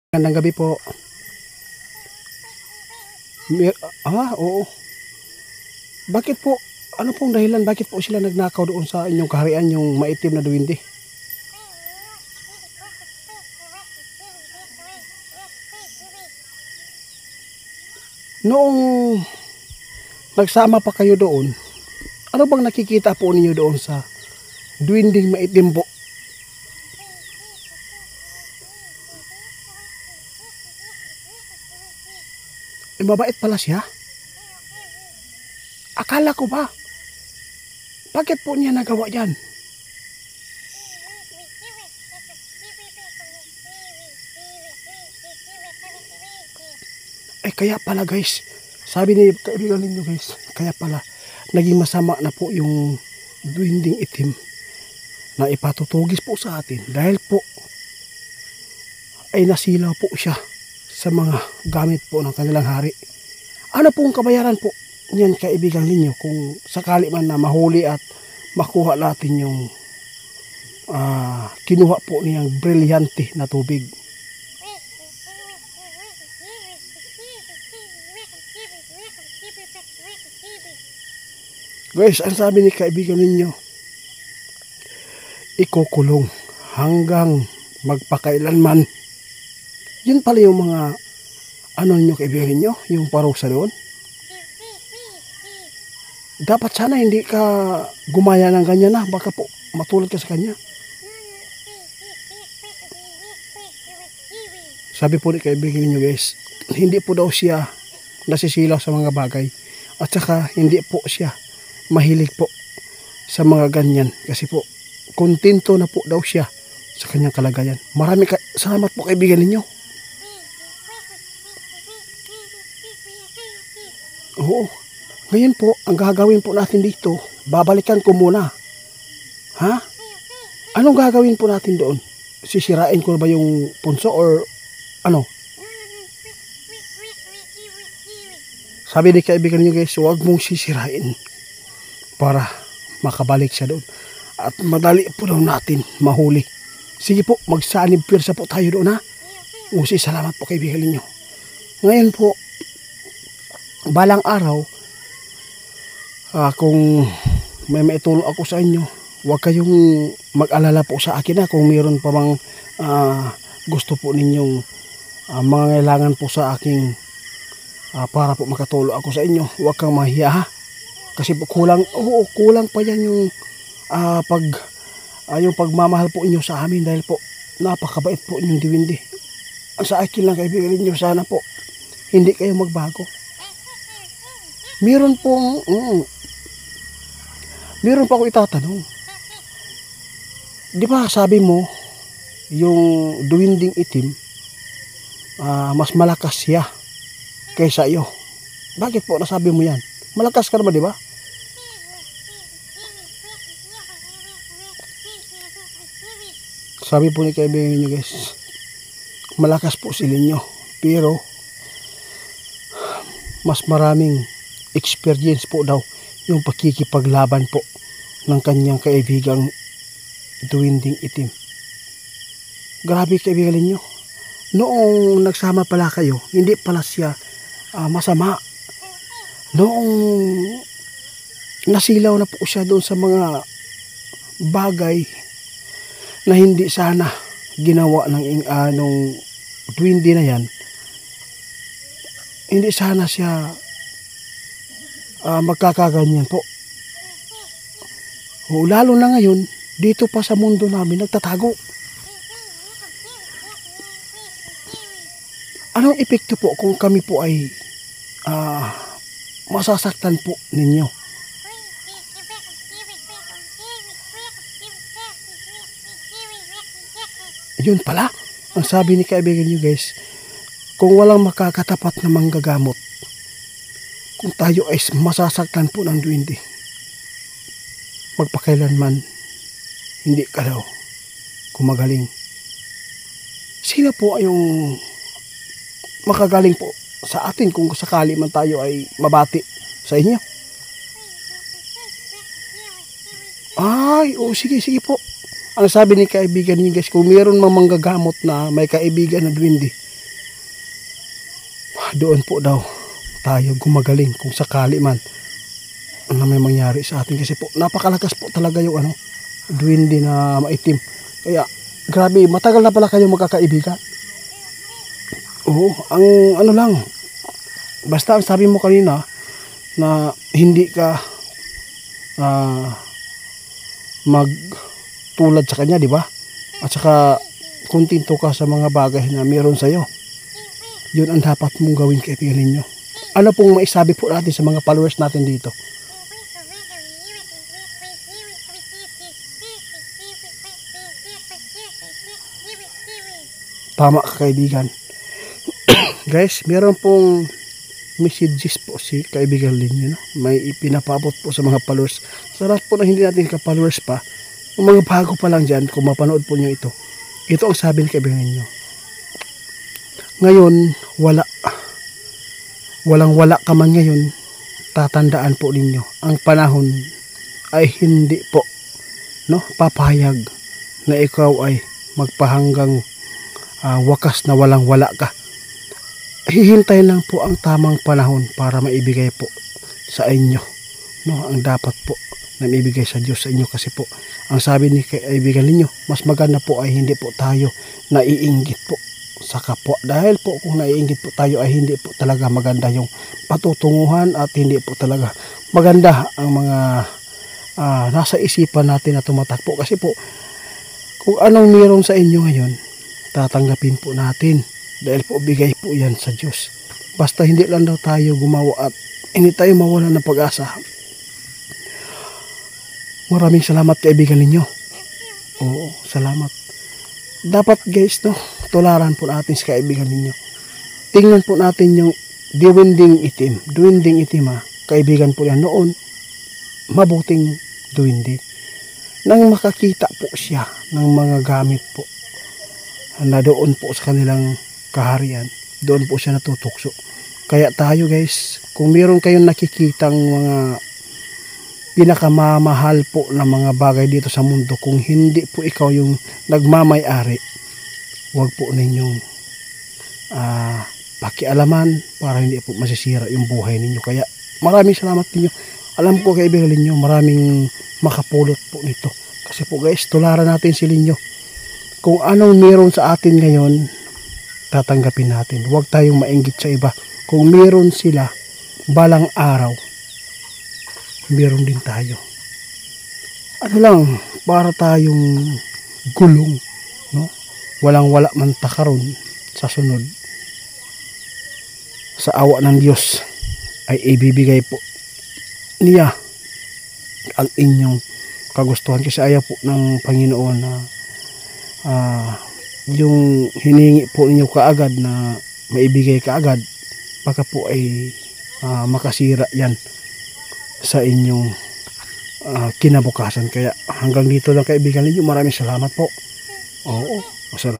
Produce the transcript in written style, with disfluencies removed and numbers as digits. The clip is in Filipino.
Magandang gabi po. Oo. Bakit po? Ano pong dahilan? Bakit po sila nagnakaw doon sa inyong kaharian, yung maitim na duwende? Noong nagsama pa kayo doon, ano bang nakikita po ninyo doon sa duwending maitim po? Mabait pala siya. Akala ko ba? Bakit po niya nagawa yan? Kaya pala guys, sabi ni kaibigan ninyo guys, kaya pala naging masama na po yung duwending itim na ipatutugis po sa atin dahil po ay nasilaw po siya sa mga gamit po ng kanilang hari. Ano pong kabayaran po niyan kaibigan ninyo kung sakali man na mahuli at makuha natin yung kinuha po niyang brilyante na tubig? Guys, ang sabi ni kaibigan ninyo, ikukulong hanggang magpakailanman. Yun pala yung mga ano ninyo kaibigan ninyo, yung parusa doon. Dapat sana hindi ka gumaya ng ganyan na, baka po matulad ka sa kanya. Sabi po ni kaibigan ninyo guys, hindi po daw siya nasisilaw sa mga bagay at saka hindi po siya mahilig po sa mga ganyan kasi po kontento na po daw siya sa kanyang kalagayan. Maraming salamat po kaibigan ninyo. Oo, ngayon po ang gagawin po natin dito, babalikan ko muna. Ha? Anong gagawin po natin doon? Sisirain ko ba yung punso or ano? Sabi ni kaibigan niyo guys, huwag mong sisirain para makabalik siya doon. At madali po daw natin mahuli. Sige po, magsanib pirsa po tayo doon ha. Usi, salamat po kaibigan niyo. Ngayon po, balang araw, kung may maitulong ako sa inyo, huwag kayong mag-alala po sa akin kung mayroon pa bang gusto po ninyong mangangailangan po sa aking para po makatulong ako sa inyo. Huwag kang mahiya ha. Kasi po kulang pa yan yung yung pagmamahal po inyo sa amin dahil po napakabait po inyong duwende. Ang sa akin lang kaibigan ninyo, sana po hindi kayo magbago. Meron pa ako itatanong. Di ba sabi mo yung duwending itim mas malakas siya kaysa iyo? Bakit po nasabi mo yan? Malakas ka naman, di ba? Sabi po ni kaibigan niyo guys, malakas po sila niyo, pero mas maraming experience po daw yung pakikipaglaban po ng kanyang kaibigang duwending itim. Grabe kaibigan niyo. Noong nagsama pala kayo, hindi pala siya masama. Noong nasilaw na po siya doon sa mga bagay na hindi sana ginawa ng duwende na yan, hindi sana siya magkakaganyan po. Lalo na ngayon, dito pa sa mundo namin nagtatago. Anong epekto po kung kami po ay masasaktan po ninyo? Yun pala, ang sabi ni kaibigan nyo guys, kung walang makakatapat na manggagamot, kung tayo ay masasaktan po ng duwende, magpakailanman hindi ka daw kumagaling. Sino po yung makagaling po sa atin kung sakali man tayo ay mabati sa inyo? Sige po. Ang sabi ni kaibigan niyo guys, kung mayroon mang manggagamot na may kaibigan na duwende, doon po daw tayo gumagaling kung sakali man na may mangyari sa atin, kasi po napakalakas po talaga yung duwende na maitim. Kaya grabe, matagal na pala kayo magkakaibigan. Oo, ang lang, basta ang sabi mo kanina na hindi ka magtulad sa kanya, di ba? At saka kontento ka sa mga bagay na meron sa'yo. Yun ang dapat mong gawin, kaibigan ninyo. Ano pong maisabi po natin sa mga followers natin dito? Tama ka, kaibigan. Guys, meron pong messages po si kaibigan ninyo, no? May ipinapabot po sa mga followers. Sa lahat po na hindi natin ka-followers pa, yung mga bago pa lang dyan, kung mapanood po nyo ito, ito ang sabi ng kaibigan ninyo. Ngayon, walang-wala ka man ngayon, tatandaan po ninyo, ang panahon ay hindi po, no, papayag na ikaw ay magpahanggang wakas na walang-wala ka. Hihintay lang po ang tamang panahon para maibigay po sa inyo, no, ang dapat po na maibigay sa Diyos sa inyo. Kasi po ang sabi ni kaibigan ninyo, mas maganda po ay hindi po tayo naiinggit po sa kapwa, dahil po kung naiinggit po tayo ay hindi po talaga maganda yung patutunguhan, at hindi po talaga maganda ang mga nasa isipan natin na tumatakbo. Kasi po kung anong meron sa inyo ngayon, tatanggapin po natin, dahil po bigay po yan sa Diyos. Basta hindi lang daw tayo gumawa at hindi tayo mawala ng pag-asa. Maraming salamat, kaibigan ninyo. Oo, salamat. Dapat guys, no, tularan po natin sa kaibigan ninyo. Tingnan po natin yung duwending itim. Duwending itim, kaibigan po yan noon. Mabuting duwende. Nang makakita po siya ng mga gamit po na doon po sa kanilang kaharian, doon po siya natutukso. Kaya tayo guys, kung meron kayong nakikitang mga pinakamamahal po na mga bagay dito sa mundo, kung hindi po ikaw yung nagmamay-ari, huwag po ninyong pakialaman para hindi po masisira yung buhay ninyo. Kaya maraming salamat ninyo. Alam ko, kaibigan ninyo, maraming makapulot po nito. Kasi po guys, tularan natin sila ninyo. Kung anong meron sa atin ngayon, tatanggapin natin. Huwag tayong mainggit sa iba. Kung meron sila, balang araw, meron din tayo. Para tayong gulong, no? Walang-wala man takaron sa sunod. Sa awa ng Diyos ay ibibigay po niya ang inyong kagustuhan. Kasi ayaw po ng Panginoon na yung hiningi po ninyo kaagad na maibigay kaagad, baka po ay makasira yan sa inyong kinabukasan. Kaya hanggang dito lang, kaibigan ninyo. Maraming salamat po. Oo, masarap.